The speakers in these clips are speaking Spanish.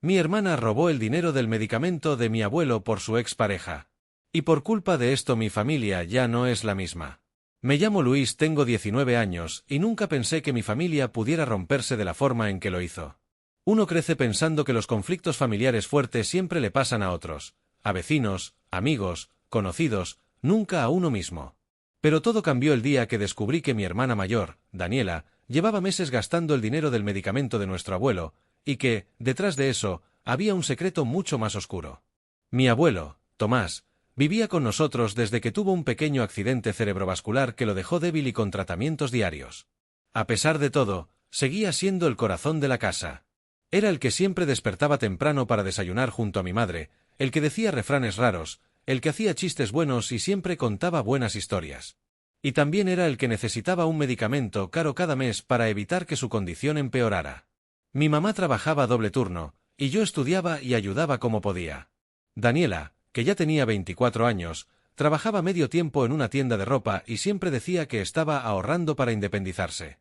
Mi hermana robó el dinero del medicamento de mi abuelo por su expareja. Y por culpa de esto mi familia ya no es la misma. Me llamo Luis, tengo 19 años, y nunca pensé que mi familia pudiera romperse de la forma en que lo hizo. Uno crece pensando que los conflictos familiares fuertes siempre le pasan a otros, a vecinos, amigos, conocidos, nunca a uno mismo. Pero todo cambió el día que descubrí que mi hermana mayor, Daniela, llevaba meses gastando el dinero del medicamento de nuestro abuelo, y que, detrás de eso, había un secreto mucho más oscuro. Mi abuelo, Tomás, vivía con nosotros desde que tuvo un pequeño accidente cerebrovascular que lo dejó débil y con tratamientos diarios. A pesar de todo, seguía siendo el corazón de la casa. Era el que siempre despertaba temprano para desayunar junto a mi madre, el que decía refranes raros, el que hacía chistes buenos y siempre contaba buenas historias. Y también era el que necesitaba un medicamento caro cada mes para evitar que su condición empeorara. Mi mamá trabajaba doble turno, y yo estudiaba y ayudaba como podía. Daniela, que ya tenía 24 años, trabajaba medio tiempo en una tienda de ropa y siempre decía que estaba ahorrando para independizarse.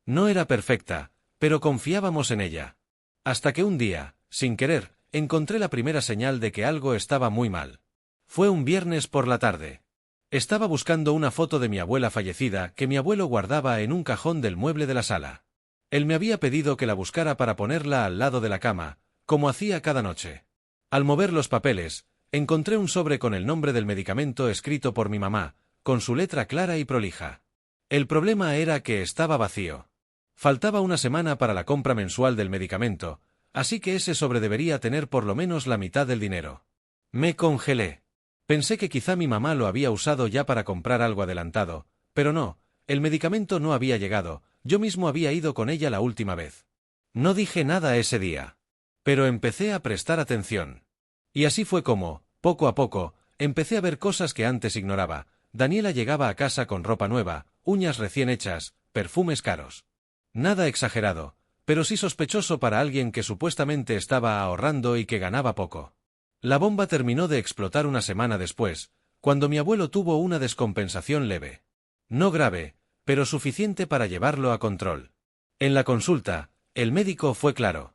No era perfecta, pero confiábamos en ella. Hasta que un día, sin querer, encontré la primera señal de que algo estaba muy mal. Fue un viernes por la tarde. Estaba buscando una foto de mi abuela fallecida que mi abuelo guardaba en un cajón del mueble de la sala. Él me había pedido que la buscara para ponerla al lado de la cama, como hacía cada noche. Al mover los papeles, encontré un sobre con el nombre del medicamento escrito por mi mamá, con su letra clara y prolija. El problema era que estaba vacío. Faltaba una semana para la compra mensual del medicamento, así que ese sobre debería tener por lo menos la mitad del dinero. Me congelé. Pensé que quizá mi mamá lo había usado ya para comprar algo adelantado, pero no, el medicamento no había llegado, yo mismo había ido con ella la última vez. No dije nada ese día. Pero empecé a prestar atención. Y así fue como, poco a poco, empecé a ver cosas que antes ignoraba. Daniela llegaba a casa con ropa nueva, uñas recién hechas, perfumes caros. Nada exagerado, pero sí sospechoso para alguien que supuestamente estaba ahorrando y que ganaba poco. La bomba terminó de explotar una semana después, cuando mi abuelo tuvo una descompensación leve. No grave, pero suficiente para llevarlo a control. En la consulta, el médico fue claro.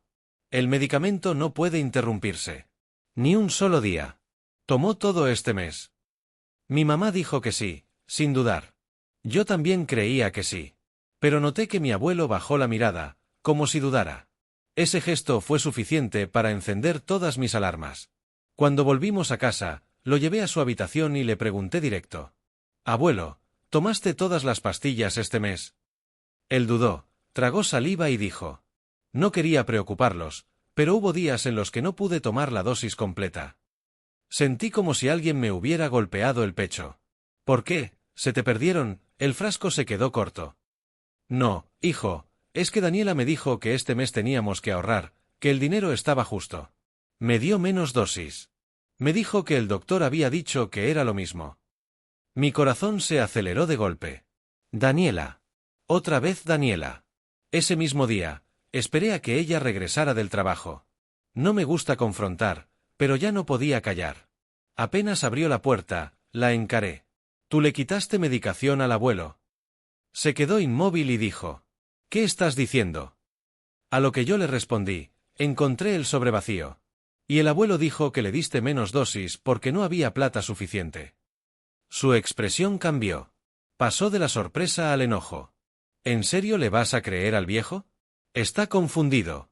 El medicamento no puede interrumpirse. Ni un solo día. Tomó todo este mes. Mi mamá dijo que sí, sin dudar. Yo también creía que sí. Pero noté que mi abuelo bajó la mirada, como si dudara. Ese gesto fue suficiente para encender todas mis alarmas. Cuando volvimos a casa, lo llevé a su habitación y le pregunté directo. «Abuelo, ¿tomaste todas las pastillas este mes?» Él dudó, tragó saliva y dijo. No quería preocuparlos, pero hubo días en los que no pude tomar la dosis completa. Sentí como si alguien me hubiera golpeado el pecho. «¿Por qué? ¿Se te perdieron?» El frasco se quedó corto. «No, hijo, es que Daniela me dijo que este mes teníamos que ahorrar, que el dinero estaba justo. Me dio menos dosis. Me dijo que el doctor había dicho que era lo mismo». Mi corazón se aceleró de golpe. Daniela. Otra vez Daniela. Ese mismo día, esperé a que ella regresara del trabajo. No me gusta confrontar, pero ya no podía callar. Apenas abrió la puerta, la encaré. «¿Tú le quitaste medicación al abuelo?» Se quedó inmóvil y dijo. «¿Qué estás diciendo?» A lo que yo le respondí, encontré el sobre vacío. Y el abuelo dijo que le diste menos dosis porque no había plata suficiente. Su expresión cambió. Pasó de la sorpresa al enojo. ¿En serio le vas a creer al viejo? Está confundido.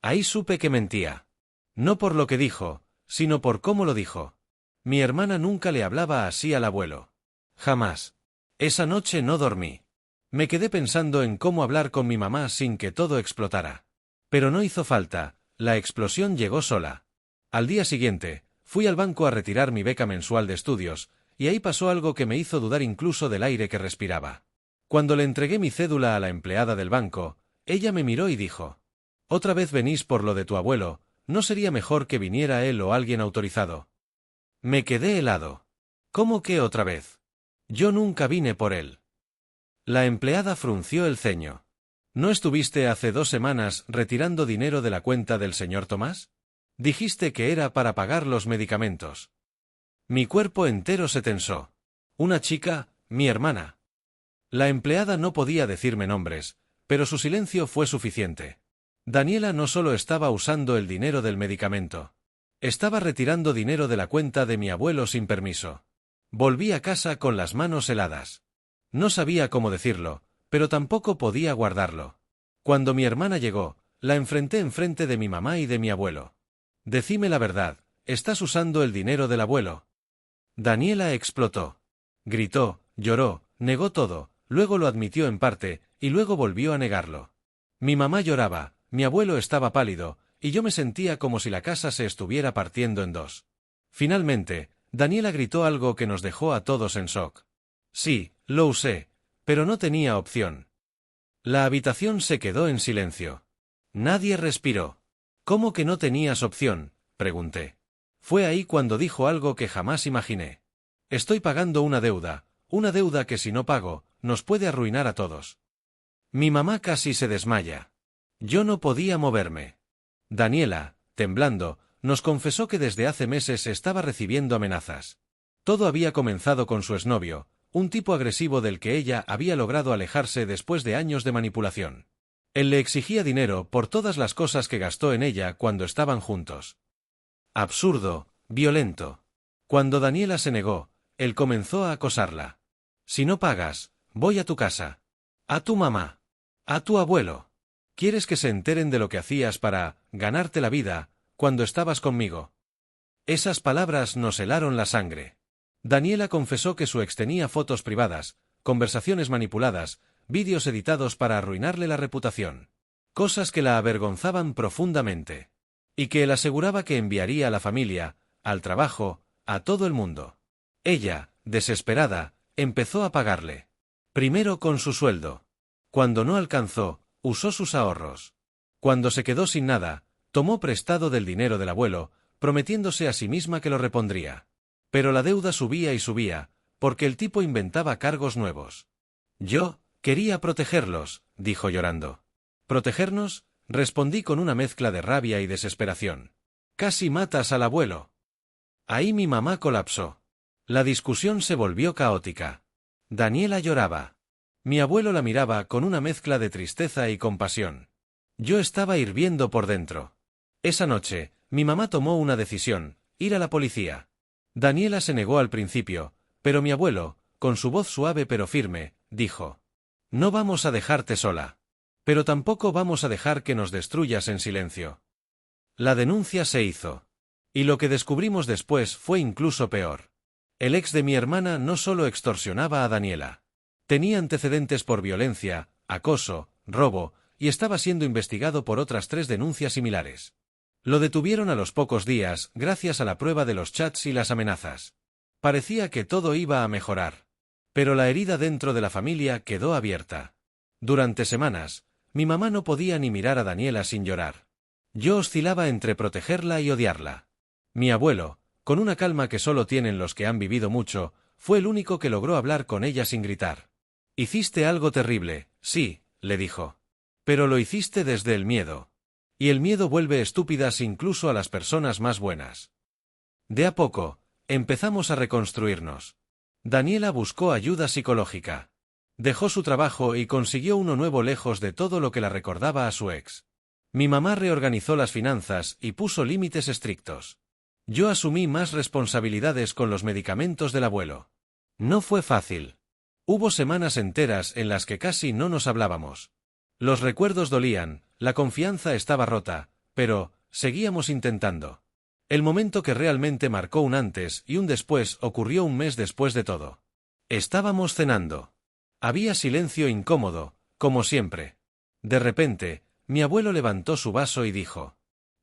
Ahí supe que mentía. No por lo que dijo, sino por cómo lo dijo. Mi hermana nunca le hablaba así al abuelo. Jamás. Esa noche no dormí. Me quedé pensando en cómo hablar con mi mamá sin que todo explotara. Pero no hizo falta, la explosión llegó sola. Al día siguiente, fui al banco a retirar mi beca mensual de estudios, y ahí pasó algo que me hizo dudar incluso del aire que respiraba. Cuando le entregué mi cédula a la empleada del banco, ella me miró y dijo: «¿Otra vez venís por lo de tu abuelo? ¿No sería mejor que viniera él o alguien autorizado?» Me quedé helado. ¿Cómo que otra vez? Yo nunca vine por él. La empleada frunció el ceño. ¿No estuviste hace 2 semanas retirando dinero de la cuenta del señor Tomás? Dijiste que era para pagar los medicamentos. Mi cuerpo entero se tensó. Una chica, mi hermana. La empleada no podía decirme nombres, pero su silencio fue suficiente. Daniela no solo estaba usando el dinero del medicamento. Estaba retirando dinero de la cuenta de mi abuelo sin permiso. Volví a casa con las manos heladas. No sabía cómo decirlo, pero tampoco podía guardarlo. Cuando mi hermana llegó, la enfrenté enfrente de mi mamá y de mi abuelo. Decime la verdad, ¿estás usando el dinero del abuelo? Daniela explotó. Gritó, lloró, negó todo, luego lo admitió en parte, y luego volvió a negarlo. Mi mamá lloraba, mi abuelo estaba pálido, y yo me sentía como si la casa se estuviera partiendo en dos. Finalmente, Daniela gritó algo que nos dejó a todos en shock. Sí, lo usé, pero no tenía opción. La habitación se quedó en silencio. Nadie respiró. ¿Cómo que no tenías opción?, pregunté. Fue ahí cuando dijo algo que jamás imaginé. Estoy pagando una deuda que si no pago, nos puede arruinar a todos. Mi mamá casi se desmaya. Yo no podía moverme. Daniela, temblando, nos confesó que desde hace meses estaba recibiendo amenazas. Todo había comenzado con su exnovio, un tipo agresivo del que ella había logrado alejarse después de años de manipulación. Él le exigía dinero por todas las cosas que gastó en ella cuando estaban juntos. Absurdo, violento. Cuando Daniela se negó, él comenzó a acosarla. Si no pagas, voy a tu casa. A tu mamá. A tu abuelo. ¿Quieres que se enteren de lo que hacías para ganarte la vida cuando estabas conmigo? Esas palabras nos helaron la sangre. Daniela confesó que su ex tenía fotos privadas, conversaciones manipuladas, vídeos editados para arruinarle la reputación. Cosas que la avergonzaban profundamente. Y que él aseguraba que enviaría a la familia, al trabajo, a todo el mundo. Ella, desesperada, empezó a pagarle. Primero con su sueldo. Cuando no alcanzó, usó sus ahorros. Cuando se quedó sin nada, tomó prestado del dinero del abuelo, prometiéndose a sí misma que lo repondría. Pero la deuda subía y subía, porque el tipo inventaba cargos nuevos. Yo quería protegerlos, dijo llorando. ¿Protegernos?, respondí con una mezcla de rabia y desesperación. Casi matas al abuelo. Ahí mi mamá colapsó. La discusión se volvió caótica. Daniela lloraba. Mi abuelo la miraba con una mezcla de tristeza y compasión. Yo estaba hirviendo por dentro. Esa noche, mi mamá tomó una decisión: ir a la policía. Daniela se negó al principio, pero mi abuelo, con su voz suave pero firme, dijo: no vamos a dejarte sola. Pero tampoco vamos a dejar que nos destruyas en silencio. La denuncia se hizo. Y lo que descubrimos después fue incluso peor. El ex de mi hermana no solo extorsionaba a Daniela. Tenía antecedentes por violencia, acoso, robo, y estaba siendo investigado por otras 3 denuncias similares. Lo detuvieron a los pocos días, gracias a la prueba de los chats y las amenazas. Parecía que todo iba a mejorar. Pero la herida dentro de la familia quedó abierta. Durante semanas, mi mamá no podía ni mirar a Daniela sin llorar. Yo oscilaba entre protegerla y odiarla. Mi abuelo, con una calma que solo tienen los que han vivido mucho, fue el único que logró hablar con ella sin gritar. Hiciste algo terrible, sí, le dijo. Pero lo hiciste desde el miedo. Y el miedo vuelve estúpidas incluso a las personas más buenas. De a poco, empezamos a reconstruirnos. Daniela buscó ayuda psicológica. Dejó su trabajo y consiguió uno nuevo lejos de todo lo que la recordaba a su ex. Mi mamá reorganizó las finanzas y puso límites estrictos. Yo asumí más responsabilidades con los medicamentos del abuelo. No fue fácil. Hubo semanas enteras en las que casi no nos hablábamos. Los recuerdos dolían, la confianza estaba rota, pero seguíamos intentando. El momento que realmente marcó un antes y un después ocurrió un mes después de todo. Estábamos cenando. Había silencio incómodo, como siempre. De repente, mi abuelo levantó su vaso y dijo: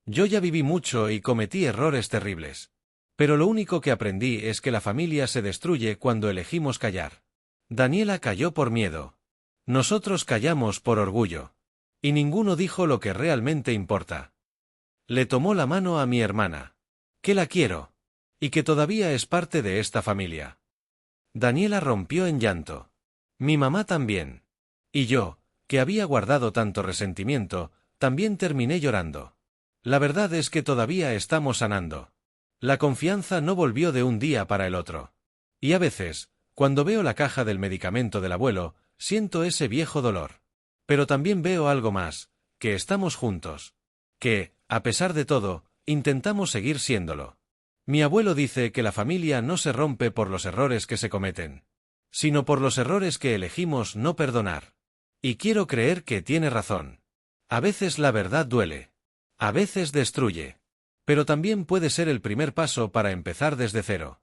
yo ya viví mucho y cometí errores terribles. Pero lo único que aprendí es que la familia se destruye cuando elegimos callar. Daniela calló por miedo. Nosotros callamos por orgullo. Y ninguno dijo lo que realmente importa. Le tomó la mano a mi hermana. Que la quiero. Y que todavía es parte de esta familia. Daniela rompió en llanto. Mi mamá también. Y yo, que había guardado tanto resentimiento, también terminé llorando. La verdad es que todavía estamos sanando. La confianza no volvió de un día para el otro. Y a veces, cuando veo la caja del medicamento del abuelo, siento ese viejo dolor. Pero también veo algo más, que estamos juntos. Que, a pesar de todo, intentamos seguir siéndolo. Mi abuelo dice que la familia no se rompe por los errores que se cometen, sino por los errores que elegimos no perdonar. Y quiero creer que tiene razón. A veces la verdad duele. A veces destruye. Pero también puede ser el primer paso para empezar desde cero.